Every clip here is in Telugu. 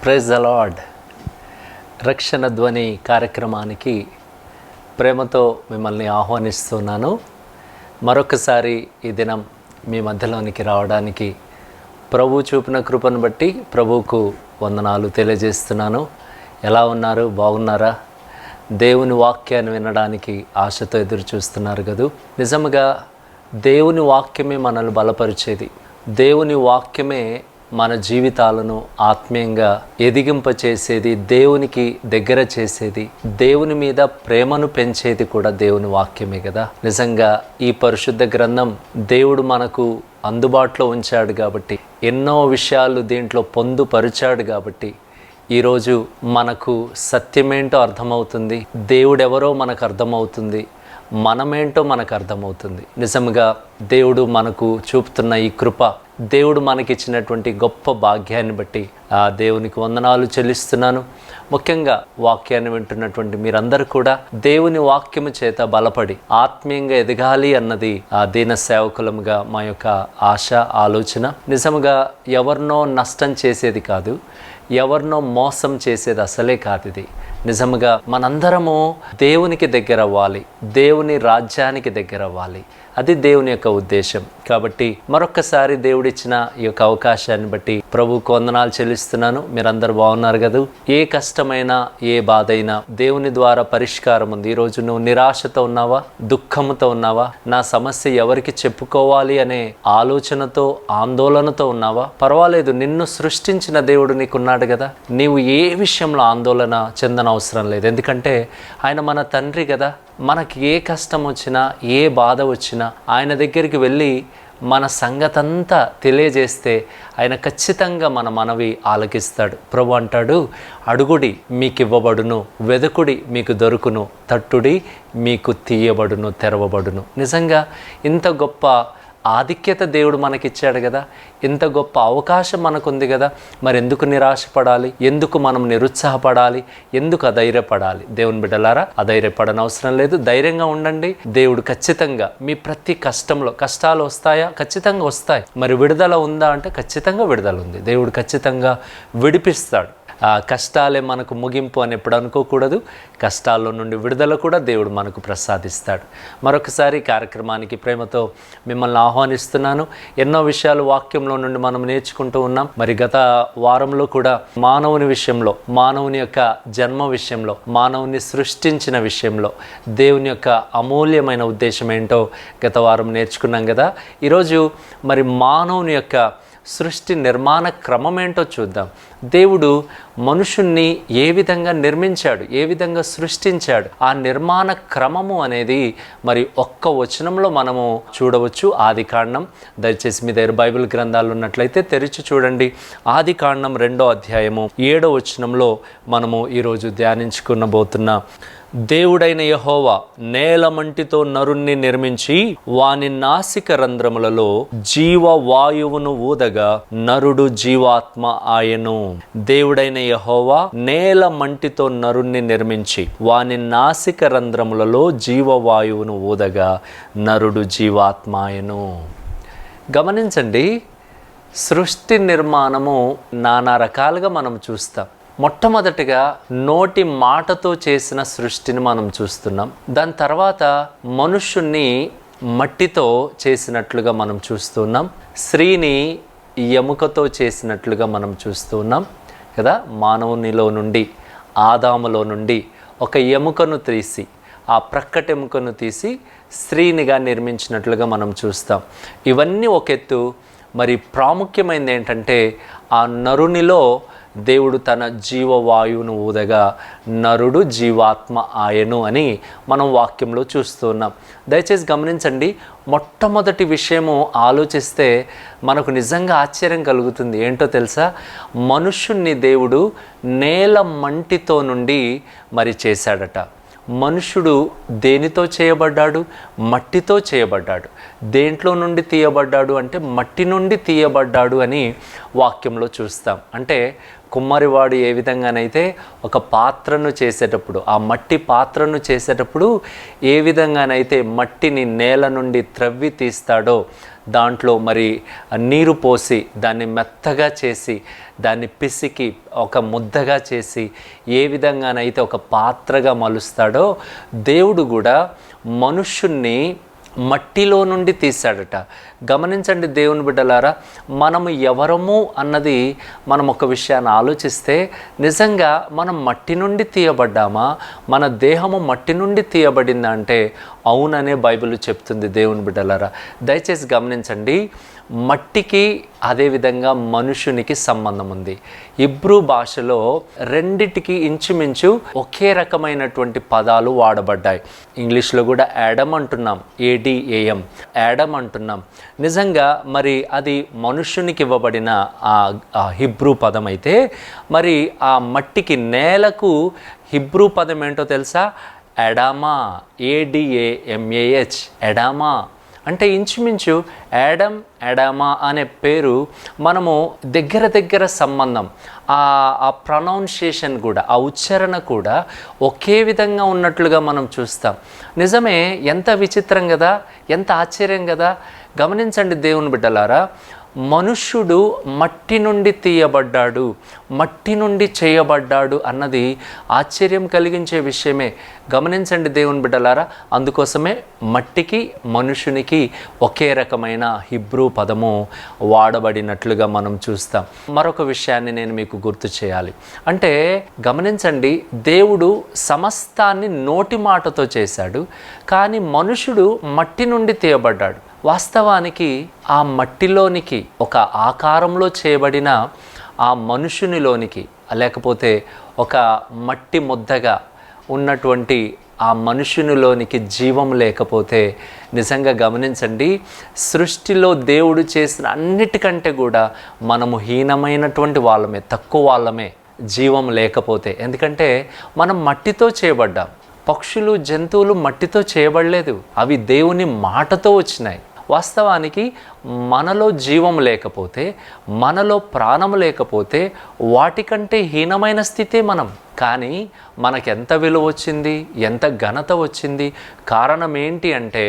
Praise the lord. రక్షణ ధ్వని కార్యక్రమానికి ప్రేమతో మిమ్మల్ని ఆహ్వానిస్తున్నాను. మరొకసారి ఈ దినం మీ మధ్యలోనికి రావడానికి ప్రభు చూపిన కృపను బట్టి ప్రభువుకు వందనాలు తెలియజేస్తున్నాను. ఎలా ఉన్నారు? బాగున్నారా? దేవుని వాక్యాన్ని వినడానికి ఆశతో ఎదురు చూస్తున్నారు కదూ. నిజంగా దేవుని వాక్యమే మనల్ని బలపరిచేది. దేవుని వాక్యమే మన జీవితాలను ఆత్మీయంగా ఎదిగింపచేసేది, దేవునికి దగ్గర చేసేది, దేవుని మీద ప్రేమను పెంచేది కూడా దేవుని వాక్యమే కదా. నిజంగా ఈ పరిశుద్ధ గ్రంథం దేవుడు మనకు అందుబాటులో ఉంచాడు కాబట్టి, ఎన్నో విషయాలు దీంట్లో పొందుపరిచాడు కాబట్టి ఈరోజు మనకు సత్యమేంటో అర్థమవుతుంది, దేవుడెవరో మనకు అర్థమవుతుంది, మనమేంటో మనకు అర్థమవుతుంది. నిజంగా దేవుడు మనకు చూపుతున్న ఈ కృప, దేవుడు మనకిచ్చినటువంటి గొప్ప భాగ్యాన్ని బట్టి ఆ దేవునికి వందనాలు చెల్లిస్తున్నాను. ముఖ్యంగా వాక్యాన్ని వింటున్నటువంటి మీరందరూ కూడా దేవుని వాక్యము చేత బలపడి ఆత్మీయంగా ఎదగాలి అన్నది ఆ దీన సేవకులముగా మా యొక్క ఆశ, ఆలోచన. నిజంగా ఎవరినో నష్టం చేసేది కాదు, ఎవరినో మోసం చేసేది అసలే కాదు. ఇది నిజంగా మనందరము దేవునికి దగ్గర అవ్వాలి, దేవుని రాజ్యానికి దగ్గర అవ్వాలి. అది దేవుని యొక్క ఉద్దేశం. కాబట్టి మరొక్కసారి దేవుడిచ్చిన ఈ యొక్క అవకాశాన్ని బట్టి ప్రభువుకు వందనాలు చెల్లిస్తున్నాను. మీరందరూ బాగున్నారు కదా. ఏ కష్టమైనా, ఏ బాధ అయినా దేవుని ద్వారా పరిష్కారం ఉంది. ఈరోజు నువ్వు నిరాశతో ఉన్నావా, దుఃఖంతో ఉన్నావా, నా సమస్య ఎవరికి చెప్పుకోవాలి అనే ఆలోచనతో, ఆందోళనతో ఉన్నావా? పర్వాలేదు, నిన్ను సృష్టించిన దేవుడు నీకున్నాడు కదా. నీవు ఏ విషయంలో ఆందోళన చెందనవసరం లేదు. ఎందుకంటే ఆయన మన తండ్రి కదా. మనకి ఏ కష్టం వచ్చినా, ఏ బాధ వచ్చినా ఆయన దగ్గరికి వెళ్ళి మన సంగతంతా తెలియజేస్తే ఆయన ఖచ్చితంగా మన మనవి ఆలకిస్తాడు. ప్రభు అంటాడు, అడుగుడి మీకు ఇవ్వబడును, వెదుకుడి మీకు దొరుకును, తట్టుడి మీకు తీయబడును, తెరవబడును. నిజంగా ఇంత గొప్ప ఆధిక్యత దేవుడు మనకిచ్చాడు కదా, ఇంత గొప్ప అవకాశం మనకుంది కదా. మరి ఎందుకు నిరాశపడాలి? ఎందుకు మనం నిరుత్సాహపడాలి? ఎందుకు అధైర్యపడాలి? దేవుని బిడ్డలారా, అధైర్యపడనవసరం లేదు. ధైర్యంగా ఉండండి. దేవుడు ఖచ్చితంగా మీ ప్రతి కష్టంలో, కష్టాలు వస్తాయా? ఖచ్చితంగా వస్తాయి. మరి విడుదల ఉందా అంటే ఖచ్చితంగా విడుదల ఉంది. దేవుడు ఖచ్చితంగా విడిపిస్తాడు. ఆ కష్టాలే మనకు ముగింపు అని ఎప్పుడు అనుకోకూడదు. కష్టాల్లో నుండి విడుదల కూడా దేవుడు మనకు ప్రసాదిస్తాడు. మరొకసారి కార్యక్రమానికి ప్రేమతో మిమ్మల్ని ఆహ్వానిస్తున్నాను. ఎన్నో విషయాలు వాక్యంలో నుండి మనం నేర్చుకుంటూ ఉన్నాం. మరి గత వారంలో కూడా మానవుని విషయంలో, మానవుని యొక్క జన్మ విషయంలో, మానవుని సృష్టించిన విషయంలో దేవుని యొక్క అమూల్యమైన ఉద్దేశం ఏంటో గత వారం నేర్చుకున్నాం కదా. ఈరోజు మరి మానవుని యొక్క సృష్టి నిర్మాణ క్రమం ఏంటో చూద్దాం. దేవుడు మనుషుణ్ణి ఏ విధంగా నిర్మించాడు, ఏ విధంగా సృష్టించాడు, ఆ నిర్మాణ క్రమము అనేది మరి ఒక్క వచనంలో మనము చూడవచ్చు. ఆదికాండం, దయచేసి మీ దగ్గర బైబిల్ గ్రంథాలు ఉన్నట్లయితే తెరిచి చూడండి. ఆదికాండం 2వ అధ్యాయము 7వ వచనంలో మనము ఈరోజు ధ్యానించుకునబోతున్న దేవుడైన యెహోవా నేలమంటితో నరుణ్ణి నిర్మించి వాని నాసిక రంధ్రములలో జీవవాయువును ఊదగా నరుడు జీవాత్మ ఆయను. దేవుడైన యెహోవా నేలమంటితో నరుణ్ణి నిర్మించి వాని నాసిక రంధ్రములలో జీవవాయువును ఊదగా నరుడు జీవాత్మ ఆయను. గమనించండి, సృష్టి నిర్మాణము నానా రకాలుగా మనం చూస్తాం. మొట్టమొదటిగా నోటి మాటతో చేసిన సృష్టిని మనం చూస్తున్నాం. దాని తర్వాత మనుష్యుణ్ణి మట్టితో చేసినట్లుగా మనం చూస్తున్నాం. స్త్రీని ఎముకతో చేసినట్లుగా మనం చూస్తున్నాం కదా. మానవునిలో నుండి, ఆదాములో నుండి ఒక ఎముకను తీసి, ఆ ప్రక్కటి ఎముకను తీసి స్త్రీనిగా నిర్మించినట్లుగా మనం చూస్తాం. ఇవన్నీ ఒక ఎత్తు. మరి ప్రాముఖ్యమైనది ఏంటంటే ఆ నరునిలో దేవుడు తన జీవవాయువును ఊదగా నరుడు జీవాత్మ ఆయను అని మనం వాక్యంలో చూస్తున్నాం. దయచేసి గమనించండి, మొట్టమొదటి విషయము ఆలోచిస్తే మనకు నిజంగా ఆశ్చర్యం కలుగుతుంది. ఏంటో తెలుసా? మనుష్యుణ్ణి దేవుడు నేల మంటితో నుండి మరి చేశాడట. మనుషుడు దేనితో చేయబడ్డాడు? మట్టితో చేయబడ్డాడు. దేంట్లో నుండి తీయబడ్డాడు అంటే మట్టి నుండి తీయబడ్డాడు అని వాక్యంలో చూస్తాం. అంటే కుమ్మరివాడు ఏ విధంగానైతే ఒక పాత్రను చేసేటప్పుడు, ఆ మట్టి పాత్రను చేసేటప్పుడు ఏ విధంగానైతే మట్టిని నేల నుండి త్రవ్వి తీస్తాడో, దాంట్లో మరి నీరు పోసి దాన్ని మెత్తగా చేసి దాన్ని పిసికి ఒక ముద్దగా చేసి ఏ విధంగానైతే ఒక పాత్రగా మలుస్తాడో, దేవుడు కూడా మనుష్యుణ్ణి మట్టిలో నుండి తీశాడట. గమనించండి దేవుని బిడ్డలారా, మనము ఎవరము అన్నది మనం ఒక విషయాన్ని ఆలోచిస్తే, నిజంగా మనం మట్టి నుండి తీయబడ్డామా, మన దేహము మట్టి నుండి తీయబడిందా అంటే అవుననే బైబిల్ చెప్తుంది. దేవుని బిడ్డలారా దయచేసి గమనించండి, మట్టికి అదేవిధంగా మనుషునికి సంబంధం ఉంది. హిబ్రూ భాషలో రెండిటికి ఇంచుమించు ఒకే రకమైనటువంటి పదాలు వాడబడ్డాయి. ఇంగ్లీష్లో కూడా యాడమ్ అంటున్నాం, ADAM, యాడమ్ అంటున్నాం. నిజంగా మరి అది మనుష్యునికి ఇవ్వబడిన ఆ హిబ్రూ పదం అయితే, మరి ఆ మట్టికి నేలకు హిబ్రూ పదం ఏంటో తెలుసా? Adama, ADAMAH, Adama. అంటే ఇంచుమించు యాడమ్, అడామా అనే పేరు మనము దగ్గర సంబంధం, ఆ ప్రొనౌన్సియేషన్ కూడా, ఆ ఉచ్చారణ కూడా ఒకే విధంగా ఉన్నట్లుగా మనం చూస్తాం. నిజమే, ఎంత విచిత్రం కదా, ఎంత ఆశ్చర్యం కదా. గమనించండి దేవుని బిడ్డలారా, మనుష్యుడు మట్టి నుండి తీయబడ్డాడు, మట్టి నుండి చేయబడ్డాడు అన్నది ఆశ్చర్యం కలిగించే విషయమే. గమనించండి దేవుని బిడ్డలారా, అందుకోసమే మట్టికి మనుషునికి ఒకే రకమైన హిబ్రూ పదము వాడబడినట్లుగా మనం చూస్తాం. మరొక విషయాన్ని నేను మీకు గుర్తు చేయాలి. అంటే గమనించండి, దేవుడు సమస్తాన్ని నోటి మాటతో చేశాడు, కానీ మనుషుడు మట్టి నుండి తీయబడ్డాడు. వాస్తవానికి ఆ మట్టిలోనికి, ఒక ఆకారంలో చేయబడిన ఆ మనుషునిలోనికి, లేకపోతే ఒక మట్టి ముద్దగా ఉన్నటువంటి ఆ మనుషునిలోనికి జీవం లేకపోతే, నిజంగా గమనించండి, సృష్టిలో దేవుడు చేసిన అన్నిటికంటే కూడా మనము హీనమైనటువంటి వాళ్ళమే, తక్కువ వాళ్ళమే జీవం లేకపోతే. ఎందుకంటే మనం మట్టితో చేయబడ్డాం. పక్షులు, జంతువులు మట్టితో చేయబడలేదు, అవి దేవుని మాటతో వచ్చినాయి. వాస్తవానికి మనలో జీవం లేకపోతే, మనలో ప్రాణం లేకపోతే వాటికంటే హీనమైన స్థితే మనం. కానీ మనకెంత విలువ వచ్చింది, ఎంత ఘనత వచ్చింది? కారణం ఏంటి అంటే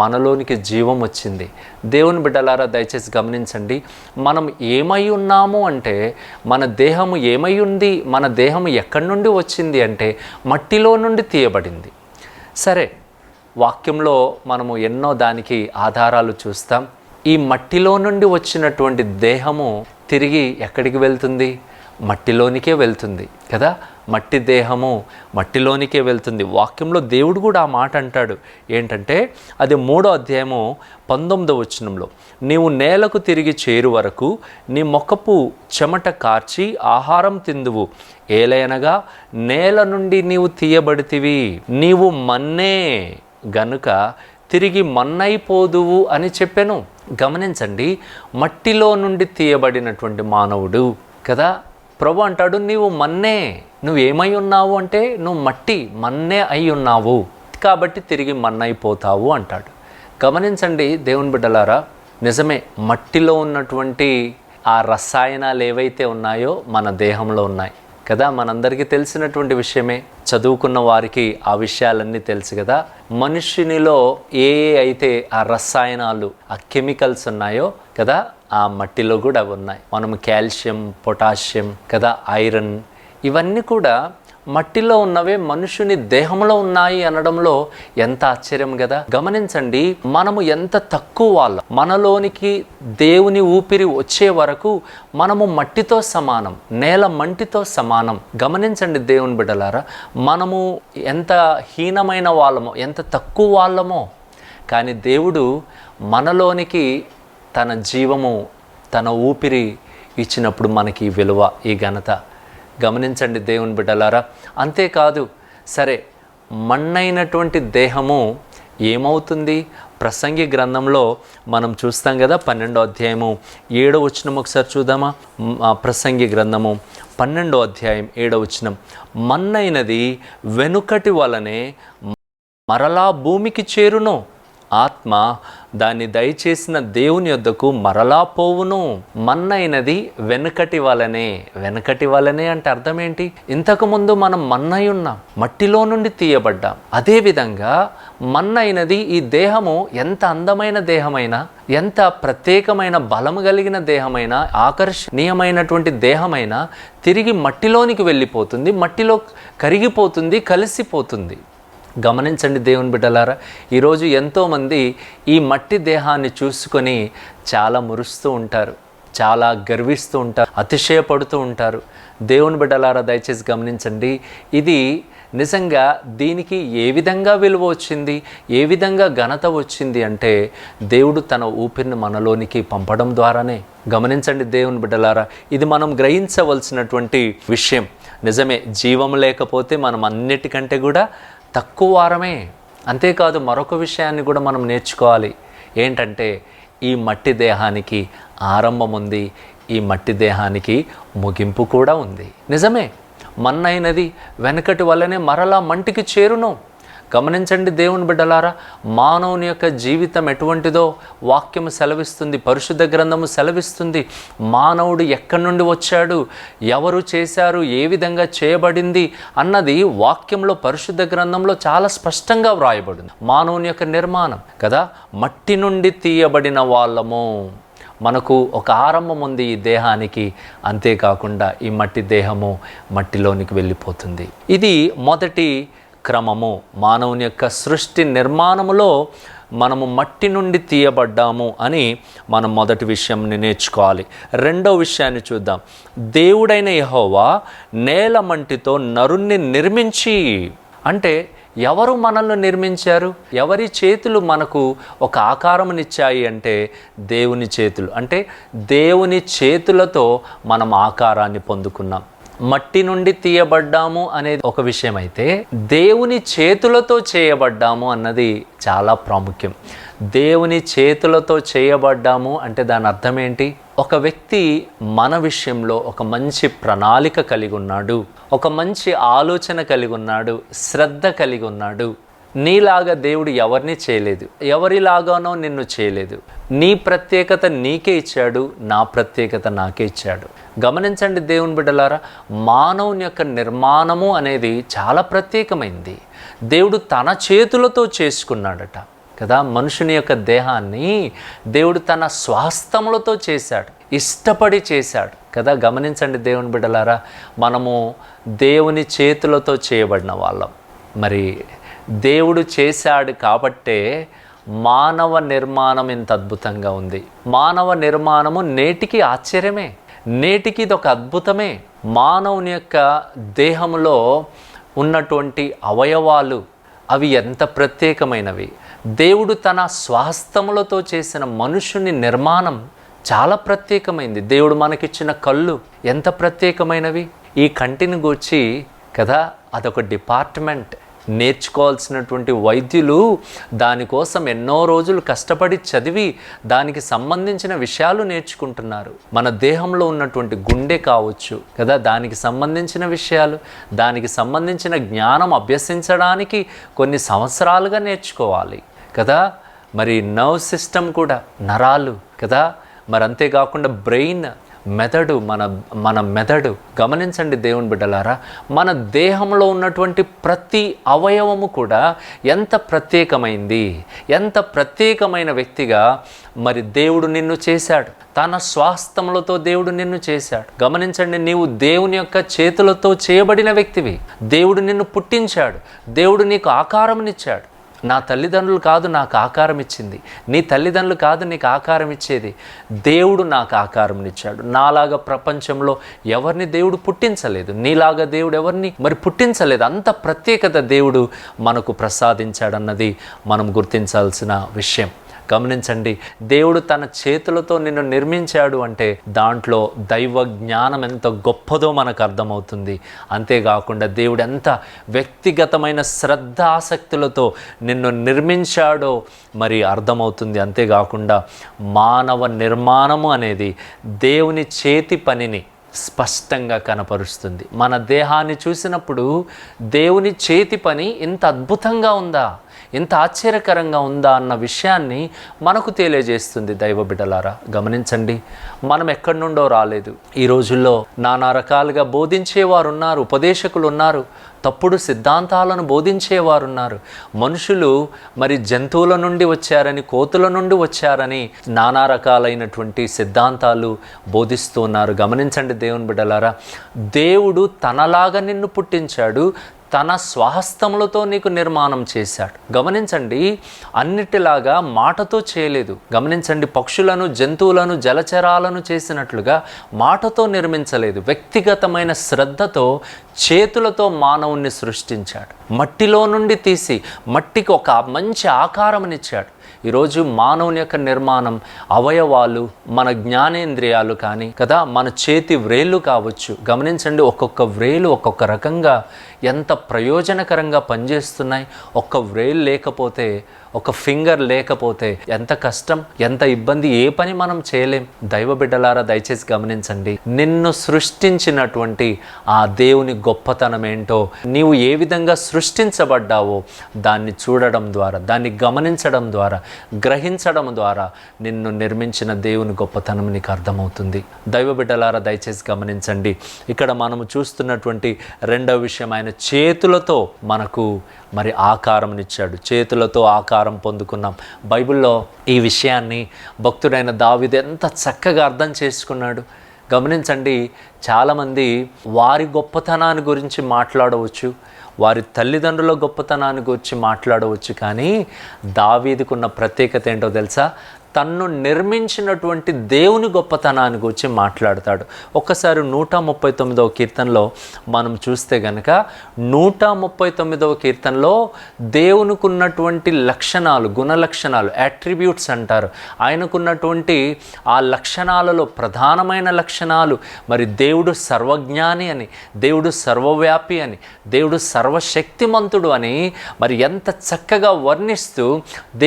మనలోనికి జీవం వచ్చింది. దేవుని బిడ్డలారా దయచేసి గమనించండి, మనం ఏమై ఉన్నాము అంటే, మన దేహము ఏమై ఉంది, మన దేహము ఎక్కడి నుండి వచ్చింది అంటే మట్టిలో నుండి తీయబడింది. సరే, వాక్యంలో మనము ఎన్నో దానికి ఆధారాలు చూస్తాం. ఈ మట్టిలో నుండి వచ్చినటువంటి దేహము తిరిగి ఎక్కడికి వెళ్తుంది? మట్టిలోనికే వెళ్తుంది కదా. మట్టి దేహము మట్టిలోనికే వెళ్తుంది. వాక్యంలో దేవుడు కూడా ఆ మాట అంటాడు. ఏంటంటే అది 3వ అధ్యాయము 19వ వచనంలో, నీవు నేలకు తిరిగి చేరు వరకు నీ మొక్కపు చెమట కార్చి ఆహారం తిందువు, ఏలయనగా నేల నుండి నీవు తీయబడితివి, నీవు మన్నే గనుక తిరిగి మన్నైపోదువు అని చెప్పాను. గమనించండి, మట్టిలో నుండి తీయబడినటువంటి మానవుడు కదా. ప్రభు అంటాడు, నీవు మన్నే, నువ్వేమై ఉన్నావు అంటే నువ్వు మట్టి, మన్నే అయి ఉన్నావు, కాబట్టి తిరిగి మన్నైపోతావు అంటాడు. గమనించండి దేవుని బిడ్డలారా, నిజమే, మట్టిలో ఉన్నటువంటి ఆ రసాయనాలు ఏవైతే ఉన్నాయో మన దేహంలో ఉన్నాయి కదా. మనందరికీ తెలిసినటువంటి విషయమే, చదువుకున్న వారికి ఆ విషయాలన్నీ తెలుసు కదా. మనుష్యునిలో ఏ అయితే ఆ రసాయనాలు, ఆ కెమికల్స్ ఉన్నాయో కదా, ఆ మట్టిలో కూడా అవి ఉన్నాయి. మనము కాల్షియం, పొటాషియం కదా, ఐరన్, ఇవన్నీ కూడా మట్టిలో ఉన్నవే మనుషుని దేహంలో ఉన్నాయి అనడంలో ఎంత ఆశ్చర్యం కదా. గమనించండి, మనము ఎంత తక్కువ వాళ్ళం. మనలోనికి దేవుని ఊపిరి వచ్చే వరకు మనము మట్టితో సమానం, నేల మంటితో సమానం. గమనించండి దేవుని బిడ్డలారా, మనము ఎంత హీనమైన వాళ్ళమో, ఎంత తక్కువ వాళ్ళమో, కానీ దేవుడు మనలోనికి తన జీవము, తన ఊపిరి ఇచ్చినప్పుడు మనకి ఈ విలువ, ఈ ఘనత. గమనించండి దేవుని బిడ్డలారా. అంతేకాదు, సరే, మన్నైనటువంటి దేహము ఏమవుతుంది? ప్రసంగి గ్రంథంలో మనం చూస్తాం కదా, 12వ అధ్యాయము 7వ వచనం ఒకసారి చూద్దామా. ప్రసంగి గ్రంథము 12వ అధ్యాయం 7వ వచనం, మన్నైనది వెనుకటి వలనే మరలా భూమికి చేరును, ఆత్మ దాన్ని దయచేసిన దేవుని యొద్దకు మరలా పోవును. మన్నైనది వెనుకటి వలనే అంటే అర్థం ఏంటి? ఇంతకుముందు మనం మన్నై ఉన్నాం, మట్టిలో నుండి తీయబడ్డాం. అదేవిధంగా మన్నైనది ఈ దేహము ఎంత అందమైన దేహమైనా, ఎంత ప్రత్యేకమైన బలము కలిగిన దేహమైనా, ఆకర్షణీయమైనటువంటి దేహమైనా తిరిగి మట్టిలోనికి వెళ్ళిపోతుంది, మట్టిలో కరిగిపోతుంది, కలిసిపోతుంది. గమనించండి దేవుని బిడ్డలారా, ఈరోజు ఎంతోమంది ఈ మట్టి దేహాన్ని చూసుకొని చాలా మురుస్తూ ఉంటారు, చాలా గర్విస్తూ ఉంటారు, అతిశయపడుతూ ఉంటారు. దేవుని బిడ్డలారా దయచేసి గమనించండి, ఇది నిజంగా దీనికి ఏ విధంగా విలువ వచ్చింది, ఏ విధంగా ఘనత వచ్చింది అంటే దేవుడు తన ఊపిరిని మనలోనికి పంపడం ద్వారానే. గమనించండి దేవుని బిడ్డలారా, ఇది మనం గ్రహించవలసినటువంటి విషయం. నిజమే, జీవం లేకపోతే మనం అన్నిటికంటే కూడా తక్కువ వారమే. అంతేకాదు మరొక విషయాన్ని కూడా మనం నేర్చుకోవాలి. ఏంటంటే ఈ మట్టి దేహానికి ఆరంభం ఉంది, ఈ మట్టి దేహానికి ముగింపు కూడా ఉంది. నిజమే, మన్నైనది వెనకటి వల్లనే మరలా మంటికి చేరును. గమనించండి దేవుని బిడ్డలారా, మానవుని యొక్క జీవితం ఎటువంటిదో వాక్యము సెలవిస్తుంది, పరిశుద్ధ గ్రంథము సెలవిస్తుంది. మానవుడు ఎక్కడి నుండి వచ్చాడు, ఎవరు చేశారు, ఏ విధంగా చేయబడింది అన్నది వాక్యంలో, పరిశుద్ధ గ్రంథంలో చాలా స్పష్టంగా వ్రాయబడింది. మానవుని యొక్క నిర్మాణం కదా, మట్టి నుండి తీయబడిన వాళ్ళము. మనకు ఒక ఆరంభం ఉంది ఈ దేహానికి. అంతేకాకుండా ఈ మట్టి దేహము మట్టిలోనికి వెళ్ళిపోతుంది. ఇది మొదటి క్రమము. మానవుని యొక్క సృష్టి నిర్మాణములో మనము మట్టి నుండి తీయబడ్డాము అని మనం మొదటి విషయంని నేర్చుకోవాలి. రెండో విషయాన్ని చూద్దాం. దేవుడైన యెహోవా నేల మంటితో నరుణ్ణి నిర్మించి, అంటే ఎవరు మనల్ని నిర్మించారు? ఎవరి చేతులు మనకు ఒక ఆకారమునిచ్చాయి అంటే దేవుని చేతులు. అంటే దేవుని చేతులతో మనం ఆకారాన్ని పొందుకున్నాం. మట్టి నుండి తీయబడ్డాము అనేది ఒక విషయం అయితే, దేవుని చేతులతో చేయబడ్డాము అన్నది చాలా ప్రాముఖ్యం. దేవుని చేతులతో చేయబడ్డాము అంటే దాని అర్థం ఏంటి? ఒక వ్యక్తి మన విషయంలో ఒక మంచి ప్రణాళిక కలిగి ఉన్నాడు, ఒక మంచి ఆలోచన కలిగి ఉన్నాడు, శ్రద్ధ కలిగి ఉన్నాడు. నీలాగా దేవుడు ఎవరిని చేయలేదు, ఎవరిలాగానో నిన్ను చేయలేదు. నీ ప్రత్యేకత నీకే ఇచ్చాడు, నా ప్రత్యేకత నాకే ఇచ్చాడు. గమనించండి దేవుని బిడ్డలారా, మానవుని యొక్క నిర్మాణము అనేది చాలా ప్రత్యేకమైంది. దేవుడు తన చేతులతో చేసుకున్నాడట కదా. మనుషుని యొక్క దేహాన్ని దేవుడు తన స్వాస్థములతో చేశాడు, ఇష్టపడి చేశాడు కదా. గమనించండి దేవుని బిడ్డలారా, మనము దేవుని చేతులతో చేయబడిన వాళ్ళం. మరి దేవుడు చేశాడు కాబట్టే మానవ నిర్మాణం ఇంత అద్భుతంగా ఉంది. మానవ నిర్మాణము నేటికి ఆశ్చర్యమే, నేటికి ఇది ఒక అద్భుతమే. మానవుని యొక్క దేహంలో ఉన్నటువంటి అవయవాలు అవి ఎంత ప్రత్యేకమైనవి. దేవుడు తన స్వాస్థములతో చేసిన మనుషుని నిర్మాణం చాలా ప్రత్యేకమైంది. దేవుడు మనకిచ్చిన కళ్ళు ఎంత ప్రత్యేకమైనవి. ఈ కంటిని గూర్చి కదా, అదొక డిపార్ట్మెంట్. నేర్చుకోవాల్సినటువంటి వైద్యులు దానికోసం ఎన్నో రోజులు కష్టపడి చదివి దానికి సంబంధించిన విషయాలు నేర్చుకుంటున్నారు. మన దేహంలో ఉన్నటువంటి గుండె కావచ్చు కదా, దానికి సంబంధించిన విషయాలు, దానికి సంబంధించిన జ్ఞానం అభ్యసించడానికి కొన్ని సంవత్సరాలుగా నేర్చుకోవాలి కదా. మరి నర్వ్ సిస్టమ్ కూడా, నరాలు కదా, మరి అంతేకాకుండా బ్రెయిన్, మెదడు, మన మెదడు. గమనించండి దేవుని బిడ్డలారా, మన దేహంలో ఉన్నటువంటి ప్రతి అవయవము కూడా ఎంత ప్రత్యేకమైంది, ఎంత ప్రత్యేకమైన వ్యక్తిగా మరి దేవుడు నిన్ను చేశాడు. తన స్వాస్థములతో దేవుడు నిన్ను చేశాడు. గమనించండి, నీవు దేవుని యొక్క చేతులతో చేయబడిన వ్యక్తివి. దేవుడు నిన్ను పుట్టించాడు, దేవుడు నీకు ఆకారమునిచ్చాడు. నా తల్లిదండ్రులు కాదు నాకు ఆకారం ఇచ్చింది, నీ తల్లిదండ్రులు కాదు నీకు ఆకారం ఇచ్చేది, దేవుడు నాకు ఆకారం ఇచ్చాడు. నాలాగా ప్రపంచంలో ఎవరిని దేవుడు పుట్టించలేదు, నీలాగా దేవుడు ఎవరిని మరి పుట్టించలేదు. అంత ప్రత్యేకత దేవుడు మనకు ప్రసాదించాడన్నది మనం గుర్తించాల్సిన విషయం. గమనించండి, దేవుడు తన చేతులతో నిన్ను నిర్మించాడు అంటే దాంట్లో దైవ జ్ఞానం ఎంత గొప్పదో మనకు అర్థమవుతుంది. అంతేకాకుండా దేవుడు ఎంత వ్యక్తిగతమైన శ్రద్ధ ఆసక్తులతో నిన్ను నిర్మించాడో మరి అర్థమవుతుంది. అంతేకాకుండా మానవ నిర్మాణము అనేది దేవుని చేతి పనిని స్పష్టంగా కనపరుస్తుంది. మన దేహాన్ని చూసినప్పుడు దేవుని చేతి పని ఇంత అద్భుతంగా ఉందా, ఇంత ఆశ్చర్యకరంగా ఉందా అన్న విషయాన్ని మనకు తెలియజేస్తుంది దైవ బిడ్డలారా. గమనించండి, మనం ఎక్కడి నుండో రాలేదు. ఈ రోజుల్లో నానా రకాలుగా బోధించేవారు ఉన్నారు, ఉపదేశకులు ఉన్నారు, తప్పుడు సిద్ధాంతాలను బోధించేవారు ఉన్నారు. మనుషులు మరి జంతువుల నుండి వచ్చారని, కోతుల నుండి వచ్చారని నానా రకాలైనటువంటి సిద్ధాంతాలు బోధిస్తూ ఉన్నారు. గమనించండి దేవుని బిడ్డలారా, దేవుడు తనలాగా నిన్ను పుట్టించాడు, తన స్వహస్తములతో నీకు నిర్మాణం చేశాడు. గమనించండి, అన్నిటిలాగా మాటతో చేయలేదు. గమనించండి, పక్షులను, జంతువులను, జలచరాలను చేసినట్లుగా మాటతో నిర్మించలేదు. వ్యక్తిగతమైన శ్రద్ధతో చేతులతో మానవుణ్ణి సృష్టించాడు. మట్టిలో నుండి తీసి మట్టికి ఒక మంచి ఆకారమునిచ్చాడు. ఈరోజు మానవుని యొక్క నిర్మాణం, అవయవాలు, మన జ్ఞానేంద్రియాలు కానీ కదా, మన చేతి వ్రేళ్ళు కావచ్చు. గమనించండి, ఒక్కొక్క వ్రేలు ఒక్కొక్క రకంగా ఎంత ప్రయోజనకరంగా పనిచేస్తున్నాయి. ఒక్క వ్రేలు లేకపోతే, ఒక ఫింగర్ లేకపోతే ఎంత కష్టం, ఎంత ఇబ్బంది, ఏ పని మనం చేయలేం. దైవ బిడ్డలారా, దయచేసి గమనించండి, నిన్ను సృష్టించినటువంటి ఆ దేవుని గొప్పతనం ఏంటో, నీవు ఏ విధంగా సృష్టించబడ్డావో దాన్ని చూడడం ద్వారా, దాన్ని గమనించడం ద్వారా, గ్రహించడం ద్వారా నిన్ను నిర్మించిన దేవుని గొప్పతనం నీకు అర్థమవుతుంది. దైవ బిడ్డలారా, దయచేసి గమనించండి, ఇక్కడ మనము చూస్తున్నటువంటి రెండవ విషయం, ఆయన చేతులతో మనకు మరి ఆకారంనిచ్చాడు. చేతులతో ఆకారం పొందుకున్నాం. బైబిల్లో ఈ విషయాన్ని భక్తుడైన దావీదు ఎంత చక్కగా అర్థం చేసుకున్నాడు. గమనించండి, చాలామంది వారి గొప్పతనాన్ని గురించి మాట్లాడవచ్చు, వారి తల్లిదండ్రుల గొప్పతనాన్ని గురించి మాట్లాడవచ్చు, కానీ దావీదుకున్న ప్రత్యేకత ఏంటో తెలుసా? తన్ను నిర్మించినటువంటి దేవుని గొప్పతనాన్ని గురించి మాట్లాడతాడు. ఒక్కసారి 139వ కీర్తనలో మనం చూస్తే గనక, 139వ కీర్తనలో దేవునికి ఉన్నటువంటి లక్షణాలు, గుణలక్షణాలు, అట్రిబ్యూట్స్ అంటారు. ఆయనకున్నటువంటి ఆ లక్షణాలలో ప్రధానమైన లక్షణాలు, మరి దేవుడు సర్వజ్ఞాని అని, దేవుడు సర్వవ్యాపి అని, దేవుడు సర్వశక్తిమంతుడు అని మరి ఎంత చక్కగా వర్ణిస్తూ,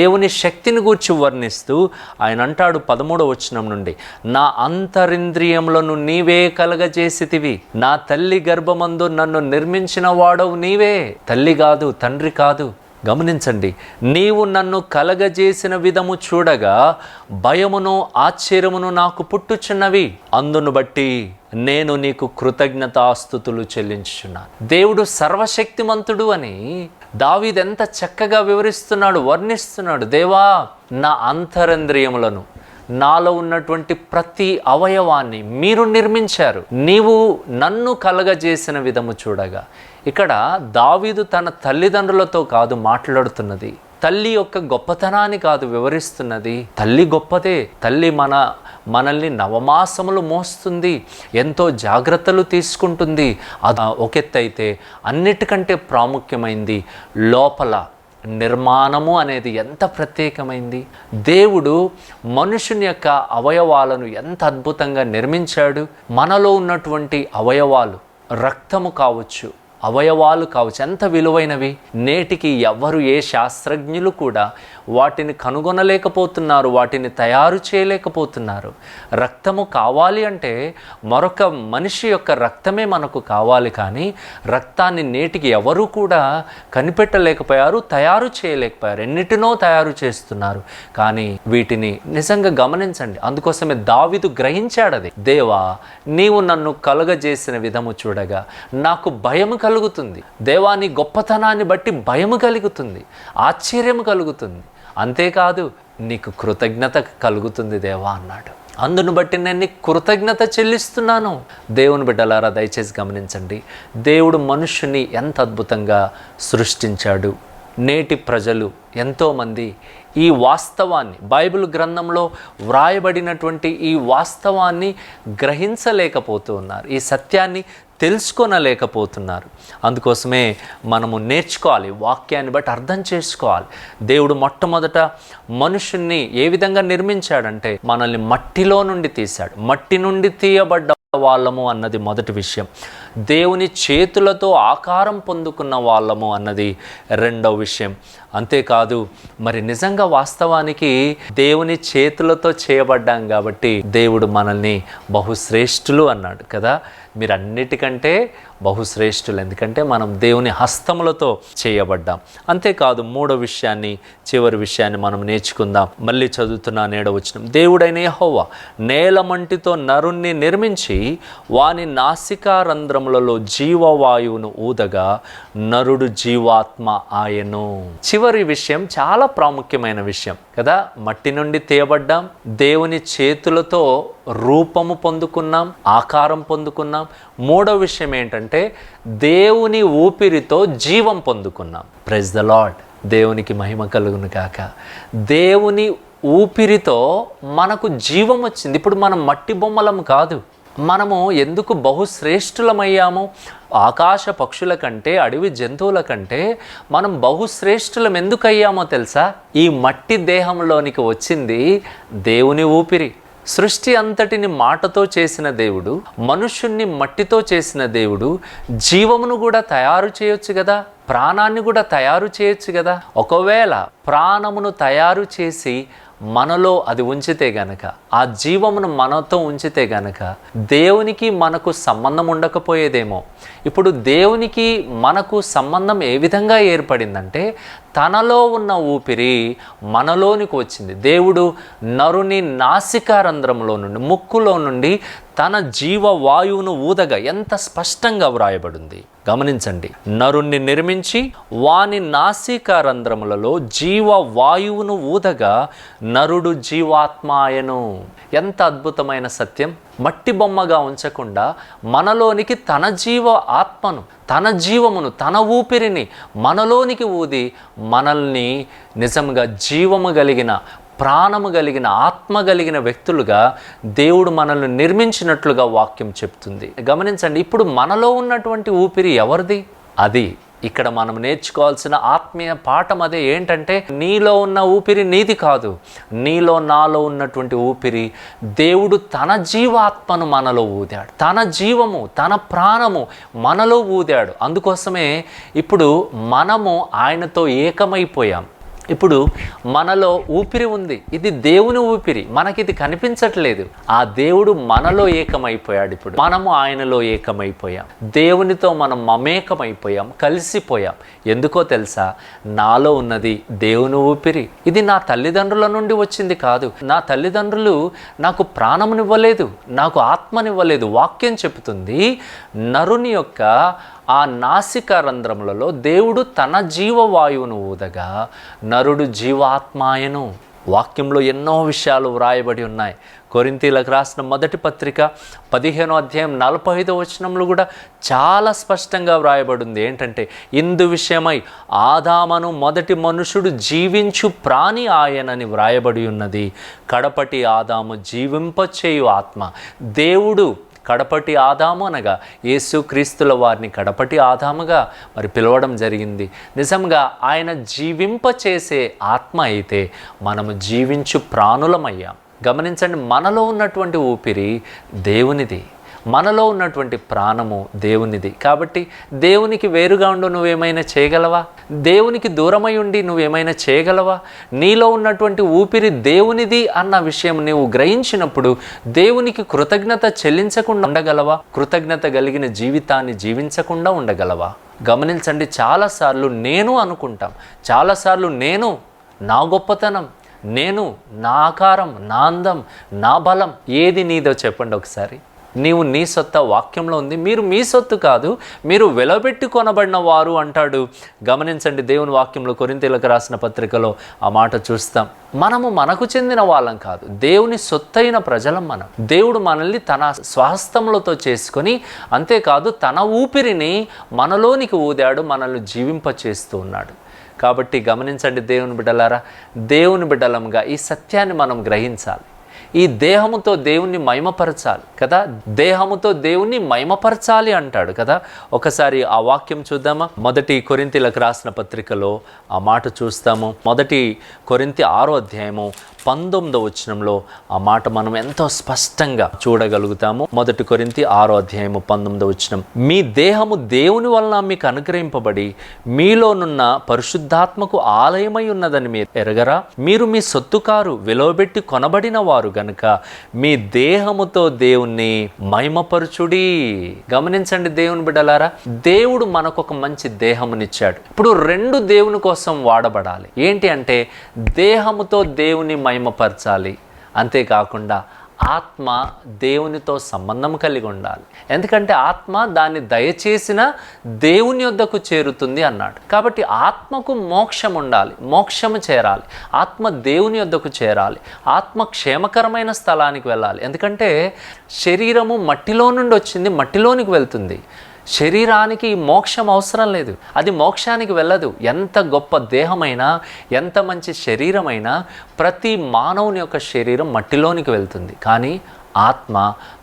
దేవుని శక్తిని గూర్చి వర్ణిస్తూ ఆయన అంటాడు 13వ వచనం నుండి, నా అంతరింద్రియములను నీవే కలగజేసితివి, నా తల్లి గర్భమందు నన్ను నిర్మించిన వాడవు నీవే. తల్లి కాదు, తండ్రి కాదు. గమనించండి, నీవు నన్ను కలగజేసిన విధము చూడగా భయమును ఆశ్చర్యమును నాకు పుట్టుచున్నవి, అందును బట్టి నేను నీకు కృతజ్ఞతాస్తుతులు చెల్లించుచున్నాను. దేవుడు సర్వశక్తిమంతుడు అని దావీదు ఎంత చక్కగా వివరిస్తున్నాడు, వర్ణిస్తున్నాడు. దేవా, నా అంతరింద్రియములను, నాలో ఉన్నటువంటి ప్రతి అవయవాన్ని మీరు నిర్మించారు, నీవు నన్ను కలగజేసిన విధము చూడగా. ఇక్కడ దావీదు తన తల్లిదండ్రులతో కాదు మాట్లాడుతున్నది, తల్లి యొక్క గొప్పతనాన్ని కాదు వివరిస్తున్నది. తల్లి గొప్పదే, తల్లి మనల్ని నవమాసములు మోస్తుంది, ఎంతో జాగ్రత్తలు తీసుకుంటుంది. అది ఒక ఎత్తు అయితే, అన్నిటికంటే ప్రాముఖ్యమైంది లోపల నిర్మాణము అనేది ఎంత ప్రత్యేకమైంది. దేవుడు మనుషుని యొక్క అవయవాలను ఎంత అద్భుతంగా నిర్మించాడు. మనలో ఉన్నటువంటి అవయవాలు, రక్తము కావచ్చు, అవయవాలు కావచ్చు, ఎంత విలువైనవి. నేటికి ఎవ్వరు, ఏ శాస్త్రజ్ఞులు కూడా వాటిని కనుగొనలేకపోతున్నారు, వాటిని తయారు చేయలేకపోతున్నారు. రక్తము కావాలి అంటే మరొక మనిషి యొక్క రక్తమే మనకు కావాలి, కానీ రక్తాన్ని నేటికి ఎవరు కూడా కనిపెట్టలేకపోయారు, తయారు చేయలేకపోయారు. ఎన్నిటినో తయారు చేస్తున్నారు, కానీ వీటిని నిజంగా గమనించండి. అందుకోసమే దావీదు గ్రహించాడు అది. దేవా, నీవు నన్ను కలుగజేసిన విధము చూడగా నాకు భయము కలుగుతుంది. దేవా, నీ గొప్పతనాన్ని బట్టి భయము కలుగుతుంది, ఆశ్చర్యము కలుగుతుంది, అంతేకాదు నీకు కృతజ్ఞత కలుగుతుంది దేవా అన్నాడు. అందును బట్టి నేను నీకు కృతజ్ఞత చెల్లిస్తున్నాను. దేవుని బిడ్డలారా, దయచేసి గమనించండి, దేవుడు మనుష్యుని ఎంత అద్భుతంగా సృష్టించాడు. నేటి ప్రజలు ఎంతోమంది ఈ వాస్తవాన్ని, బైబిల్ గ్రంథంలో వ్రాయబడినటువంటి ఈ వాస్తవాన్ని గ్రహించలేకపోతూ ఉన్నారు, ఈ సత్యాన్ని తెలుసుకోనలేకపోతున్నారు. అందుకోసమే మనము నేర్చుకోవాలి, వాక్యాన్ని బట్టి అర్థం చేసుకోవాలి. దేవుడు మొట్టమొదట మనుషుణ్ణి ఏ విధంగా నిర్మించాడంటే, మనల్ని మట్టిలో నుండి తీశాడు. మట్టి నుండి తీయబడ్డ వాళ్ళము అన్నది మొదటి విషయం. దేవుని చేతులతో ఆకారం పొందుకున్న వాళ్ళము అన్నది రెండవ విషయం. అంతేకాదు మరి నిజంగా వాస్తవానికి దేవుని చేతులతో చేయబడ్డాం కాబట్టి దేవుడు మనల్ని బహుశ్రేష్ఠులు అన్నాడు కదా. మీరు అన్నిటికంటే బహుశ్రేష్ఠులు, ఎందుకంటే మనం దేవుని హస్తములతో చేయబడ్డాం. అంతేకాదు చివరి విషయాన్ని మనం నేర్చుకుందాం. మళ్ళీ చదువుతున్నా 7వ వచనం. దేవుడైన యెహోవా నేలమంటితో నరుణ్ణి నిర్మించి వాని నాసికారంధ్రములలో జీవవాయువును ఊదగా నరుడు జీవాత్మ ఆయను. చివరి విషయం చాలా ప్రాముఖ్యమైన విషయం కదా. మట్టి నుండి తేయబడ్డాం, దేవుని చేతులతో రూపము పొందుకున్నాం, ఆకారం పొందుకున్నాం. 3వ విషయం ఏంటంటే దేవుని ఊపిరితో జీవం పొందుకున్నాం. Praise the lord. దేవునికి మహిమ కలుగును కాక. దేవుని ఊపిరితో మనకు జీవం వచ్చింది. ఇప్పుడు మనం మట్టి బొమ్మలం కాదు. మనము ఎందుకు బహుశ్రేష్ఠులమయ్యాము? ఆకాశ పక్షుల కంటే, అడవి జంతువుల కంటే మనం బహుశ్రేష్ఠులం ఎందుకు అయ్యామో తెలుసా? ఈ మట్టి దేహంలోనికి వచ్చింది దేవుని ఊపిరి. సృష్టి అంతటిని మాటతో చేసిన దేవుడు, మనుష్యుణ్ణి మట్టితో చేసిన దేవుడు జీవమును కూడా తయారు చేయొచ్చు కదా, ప్రాణాన్ని కూడా తయారు చేయొచ్చు కదా. ఒకవేళ ప్రాణమును తయారు చేసి మనలో అది ఉంచితే గనక, ఆ జీవమును మనతో ఉంచితే గనక దేవునికి మనకు సంబంధం ఉండకపోయేదేమో. ఇప్పుడు దేవునికి మనకు సంబంధం ఏ విధంగా ఏర్పడిందంటే తనలో ఉన్న ఊపిరి మనలోనికి వచ్చింది. దేవుడు నరుని నాసికారంధ్రంలో నుండి, ముక్కులో నుండి తన జీవవాయువును ఊదగా, ఎంత స్పష్టంగా వ్రాయబడింది గమనించండి. నరుణ్ణి నిర్మించి వాని నాసికారంధ్రములలో జీవవాయువును ఊదగా నరుడు జీవాత్మాయను. ఎంత అద్భుతమైన సత్యం! మట్టి బొమ్మగా ఉంచకుండా మనలోనికి తన జీవ ఆత్మను, తన జీవమును, తన ఊపిరిని మనలోనికి ఊది మనల్ని నిజంగా జీవము కలిగిన, ప్రాణము కలిగిన, ఆత్మ కలిగిన వ్యక్తులుగా దేవుడు మనల్ని నిర్మించినట్లుగా వాక్యం చెప్తుంది. గమనించండి, ఇప్పుడు మనలో ఉన్నటువంటి ఊపిరి ఎవరిది? అది ఇక్కడ మనం నేర్చుకోవాల్సిన ఆత్మీయ పాఠం అదే. ఏంటంటే నీలో ఉన్న ఊపిరి నీది కాదు, నీలో నాలో ఉన్నటువంటి ఊపిరి దేవుడు తన జీవాత్మను మనలో ఊదాడు, తన జీవము, తన ప్రాణము మనలో ఊదాడు. అందుకోసమే ఇప్పుడు మనము ఆయనతో ఏకమైపోయాం. ఇప్పుడు మనలో ఊపిరి ఉంది, ఇది దేవుని ఊపిరి, మనకిది కనిపించట్లేదు. ఆ దేవుడు మనలో ఏకమైపోయాడు. ఇప్పుడు మనము ఆయనలో ఏకమైపోయాం, దేవునితో మనం మమేకమైపోయాం, కలిసిపోయాం. ఎందుకో తెలుసా? నాలో ఉన్నది దేవుని ఊపిరి. ఇది నా తల్లిదండ్రుల నుండి వచ్చింది కాదు. నా తల్లిదండ్రులు నాకు ప్రాణమునివ్వలేదు, నాకు ఆత్మనివ్వలేదు. వాక్యం చెబుతుంది నరుని యొక్క ఆ నాసికారంధ్రములలో దేవుడు తన జీవవాయువును ఊదగా నరుడు జీవాత్మాయను. వాక్యంలో ఎన్నో విషయాలు వ్రాయబడి ఉన్నాయి. కొరింథీలకు రాసిన మొదటి పత్రిక 15వ అధ్యాయం 45వ వచనంలో కూడా చాలా స్పష్టంగా వ్రాయబడింది. ఏంటంటే ఇందు విషయమై ఆదామను మొదటి మనుషుడు జీవించు ప్రాణి ఆయనని వ్రాయబడి ఉన్నది. కడపటి ఆదాము జీవింపచేయు ఆత్మ. దేవుడు కడపటి ఆదాము అనగా యేసుక్రీస్తుల వారిని కడపటి ఆదాముగా మరి పిలవడం జరిగింది. నిజంగా ఆయన జీవింపచేసే ఆత్మ అయితే మనము జీవించు ప్రాణులమయ్యాం. గమనించండి, మనలో ఉన్నటువంటి ఊపిరి దేవునిది, మనలో ఉన్నటువంటి ప్రాణము దేవునిది. కాబట్టి దేవునికి వేరుగా ఉండు నువ్వేమైనా చేయగలవా? దేవునికి దూరమై ఉండి నువ్వేమైనా చేయగలవా? నీలో ఉన్నటువంటి ఊపిరి దేవునిది అన్న విషయం నువ్వు గ్రహించినప్పుడు దేవునికి కృతజ్ఞత చెల్లించకుండా ఉండగలవా? కృతజ్ఞత కలిగిన జీవితాన్ని జీవించకుండా ఉండగలవా? గమనించండి, చాలాసార్లు నేను అనుకుంటాం, చాలాసార్లు నేను, నా గొప్పతనం, నేను, నా ఆకారం, నా అందం, నా బలం, ఏది నీదో చెప్పండి ఒకసారి. నీవు నీ సొత్త వాక్యంలో ఉంది. మీరు మీ సొత్తు కాదు, మీరు వెలబెట్టి కొనబడిన వారు అంటాడు. గమనించండి, దేవుని వాక్యంలో కొరింథీలకు రాసిన పత్రికలో ఆ మాట చూస్తాం. మనము మనకు చెందిన వాళ్ళం కాదు, దేవుని సొత్తైన ప్రజలం మనం. దేవుడు మనల్ని తన స్వహస్తములతో చేసుకొని, అంతేకాదు తన ఊపిరిని మనలోనికి ఊదాడు, మనల్ని జీవింపచేస్తూ ఉన్నాడు. కాబట్టి గమనించండి దేవుని బిడ్డలారా, దేవుని బిడ్డలంగా ఈ సత్యాన్ని మనం గ్రహించాలి. ఈ దేహముతో దేవుణ్ణి మహిమపరచాలి కదా, దేహముతో దేవుణ్ణి మహిమపరచాలి అంటాడు కదా. ఒకసారి ఆ వాక్యం చూద్దామా? 1 కొరింథీలకు రాసిన పత్రికలో ఆ మాట చూస్తాము. 1 కొరింథీ 6వ అధ్యాయము 19వ వచనంలో ఆ మాట మనం ఎంతో స్పష్టంగా చూడగలుగుతాము. 1 కొరింథీ 6వ అధ్యాయము 19వ వచనం, మీ దేహము దేవుని వలన మీకు అనుగ్రహింపబడి మీలోనున్న పరిశుద్ధాత్మకు ఆలయమై ఉన్నదని మీరు ఎరగరా? మీరు మీ సొత్తు కారు, విలువబెట్టి కొనబడిన వారు గనుక మీ దేహముతో దేవుణ్ణి మహిమపరచుడి. గమనించండి దేవుని బిడ్డలారా, దేవుడు మనకు ఒక మంచి దేహమునిచ్చాడు. ఇప్పుడు 2 దేవుని కోసం వాడబడాలి. ఏంటి అంటే దేహముతో దేవుని మహిమపరచాలి, అంతేకాకుండా ఆత్మ దేవునితో సంబంధం కలిగి ఉండాలి. ఎందుకంటే ఆత్మ దాన్ని దయచేసిన దేవుని యొద్దకు చేరుతుంది అన్నాడు. కాబట్టి ఆత్మకు మోక్షం ఉండాలి, మోక్షము చేరాలి, ఆత్మ దేవుని యొద్దకు చేరాలి, ఆత్మ క్షేమకరమైన స్థలానికి వెళ్ళాలి. ఎందుకంటే శరీరము మట్టిలో నుండి వచ్చింది, మట్టిలోనికి వెళ్తుంది. శరీరానికి మోక్షం అవసరం లేదు, అది మోక్షానికి వెళ్ళదు. ఎంత గొప్ప దేహమైనా, ఎంత మంచి శరీరమైనా, ప్రతి మానవుని యొక్క శరీరం మట్టిలోనికి వెళ్తుంది. కానీ ఆత్మ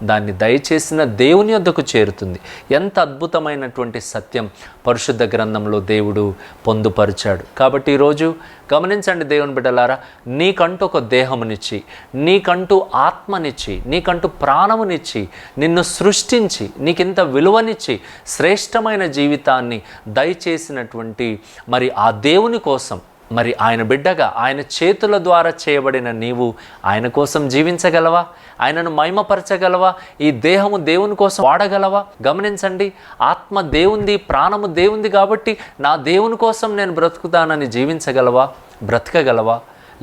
దాన్ని దయచేసిన దేవుని యొద్దకు చేరుతుంది. ఎంత అద్భుతమైనటువంటి సత్యం పరిశుద్ధ గ్రంథంలో దేవుడు పొందుపరిచాడు. కాబట్టి ఈరోజు గమనించండి దేవుని బిడ్డలారా, నీకంటూ ఒక దేహమునిచ్చి, నీకంటూ ఆత్మనిచ్చి, నీకంటూ ప్రాణమునిచ్చి, నిన్ను సృష్టించి, నీకింత విలువనిచ్చి, శ్రేష్టమైన జీవితాన్ని దయచేసినటువంటి మరి ఆ దేవుని కోసం, మరి ఆయన బిడ్డగా ఆయన చేతుల ద్వారా చేయబడిన నీవు ఆయన కోసం జీవించగలవా? ఆయనను మహిమపరచగలవా? ఈ దేహము దేవుని కోసం వాడగలవా? గమనించండి, ఆత్మ దేవుంది, ప్రాణము దేవుంది కాబట్టి నా దేవుని కోసం నేను బ్రతుకుతానని జీవించగలవా? బ్రతకగలవా?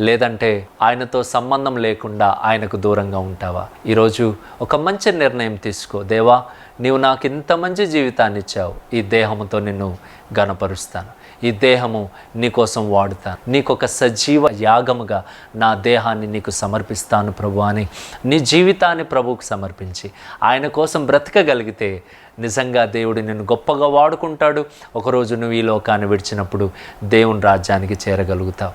లేదంటే ఆయనతో సంబంధం లేకుండా ఆయనకు దూరంగా ఉంటావా? ఈరోజు ఒక మంచి నిర్ణయం తీసుకో. దేవా, నీవు నాకు ఇంత మంచి జీవితాన్ని ఇచ్చావు, ఈ దేహముతో నిన్ను ఘనపరుస్తాను, ఈ దేహము నీకోసం వాడుతాను, నీకొక సజీవ యాగముగా నా దేహాన్ని నీకు సమర్పిస్తాను ప్రభు అని నీ జీవితాన్ని ప్రభువుకు సమర్పించి ఆయన కోసం బ్రతకగలిగితే నిజంగా దేవుడు నిన్ను గొప్పగా వాడుకుంటాడు. ఒకరోజు నువ్వు ఈ లోకాన్ని విడిచినప్పుడు దేవుని రాజ్యానికి చేరగలుగుతావు.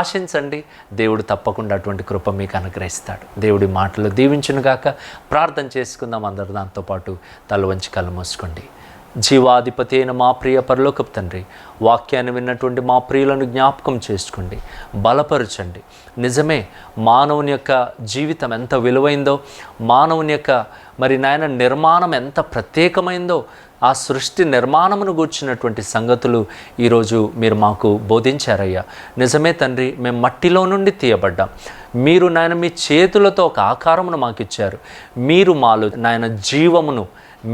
ఆశించండి, దేవుడు తప్పకుండా అటువంటి కృప మీకు అనుగ్రహిస్తాడు. దేవుడి మాటలు దీవించునుగాక. ప్రార్థన చేసుకుందాం అందరూ. దాంతోపాటు తల వంచి కళ్ళు మూసుకోండి. జీవాధిపతి అయిన మా ప్రియ పరలోకపు తండ్రి, వాక్యాన్ని విన్నటువంటి మా ప్రియులను జ్ఞాపకం చేసుకోండి, బలపరచండి. నిజమే, మానవుని యొక్క జీవితం ఎంత విలువైందో, మానవుని యొక్క మరి నాయన నిర్మాణం ఎంత ప్రత్యేకమైందో, ఆ సృష్టి నిర్మాణమును గూర్చినటువంటి సంగతులు ఈరోజు మీరు మాకు బోధించారయ్యా. నిజమే తండ్రి, మేము మట్టిలో నుండి తీయబడ్డాం. మీరు నాయన మీ చేతులతో ఒక ఆకారమును మాకు ఇచ్చారు. మీరు మాలో నాయన జీవమును,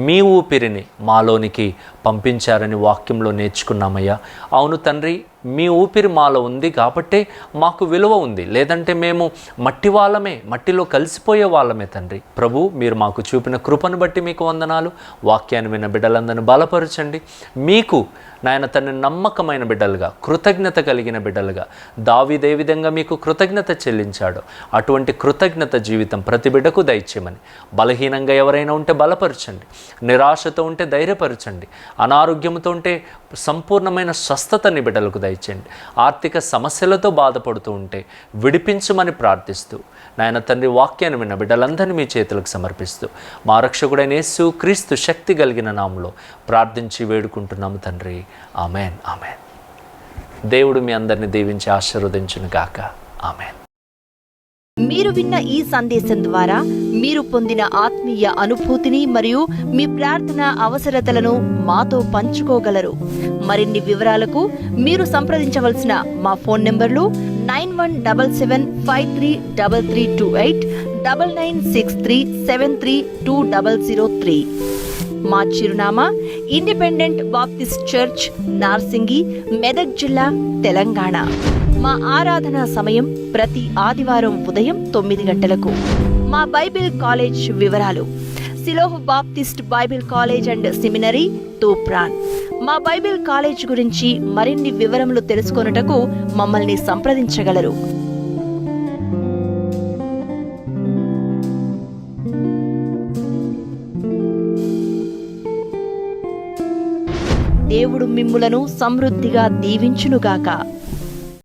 మీ ఊపిరిని మాలోనికి పంపించారని వాక్యంలో నేర్చుకున్నామయ్యా. అవును తండ్రి, మీ ఊపిరి మాలో ఉంది కాబట్టే మాకు విలువ ఉంది. లేదంటే మేము మట్టి వాళ్ళమే, మట్టిలో కలిసిపోయే వాళ్ళమే తండ్రి. ప్రభు, మీరు మాకు చూపిన కృపను బట్టి మీకు వందనాలు. వాక్యాన్ని విన్న బిడ్డలందరినీ బలపరచండి. మీకు నాయన తండ్రి నమ్మకమైన బిడ్డలుగా, కృతజ్ఞత కలిగిన బిడ్డలుగా, దావీదు ఏ విధంగా మీకు కృతజ్ఞత చెల్లించాడో అటువంటి కృతజ్ఞత జీవితం ప్రతి బిడ్డకు దయచేయమని, బలహీనంగా ఎవరైనా ఉంటే బలపరచండి, నిరాశతో ఉంటే ధైర్యపరచండి, అనారోగ్యంతో ఉంటే సంపూర్ణమైన స్వస్థతని బిడ్డలకు దయచేయండి, ఆర్థిక సమస్యలతో బాధపడుతూ ఉంటే విడిపించమని ప్రార్థిస్తూ నాయన తండ్రి వాక్యాన్ని విన్న బిడ్డలందరినీ మీ చేతులకు సమర్పిస్తూ మా రక్షకుడైన యేసు క్రీస్తు శక్తి కలిగిన నామములో ప్రార్థించి వేడుకుంటున్నాము తండ్రి. Amen, amen. దేవుడు మీ అందరిని దీవించి ఆశీర్వదించును గాక. ఆమెన్. మీరు విన్న ఈ సందేశం ద్వారా మీరు పొందిన ఆత్మీయ అనుభూతిని మరియు మీ ప్రార్థన అవసరతలను మాతో పంచుకోగలరు. మరిన్ని వివరాలకు మీరు సంప్రదించవలసిన మా ఫోన్ నంబర్లు 9177533328, 9963732003. మా చిరునామా independent Baptist church, Narsingi, Medak జిల్లా, తెలంగాణ. మా ఆరాధనా సమయం ప్రతి ఆదివారం ఉదయం 9 గంటలకు. మా బైబిల్ కాలేజ్ వివరాలు: సిలోహ్ Baptist Bible college and seminary, Toopran. మా బైబిల్ కాలేజ్ గురించి మరిన్ని వివరములు తెలుసుకొనుటకు మమ్మల్ని సంప్రదించగలరు. దేవుడు మిమ్ములను సమృద్ధిగా దీవించునుగాక.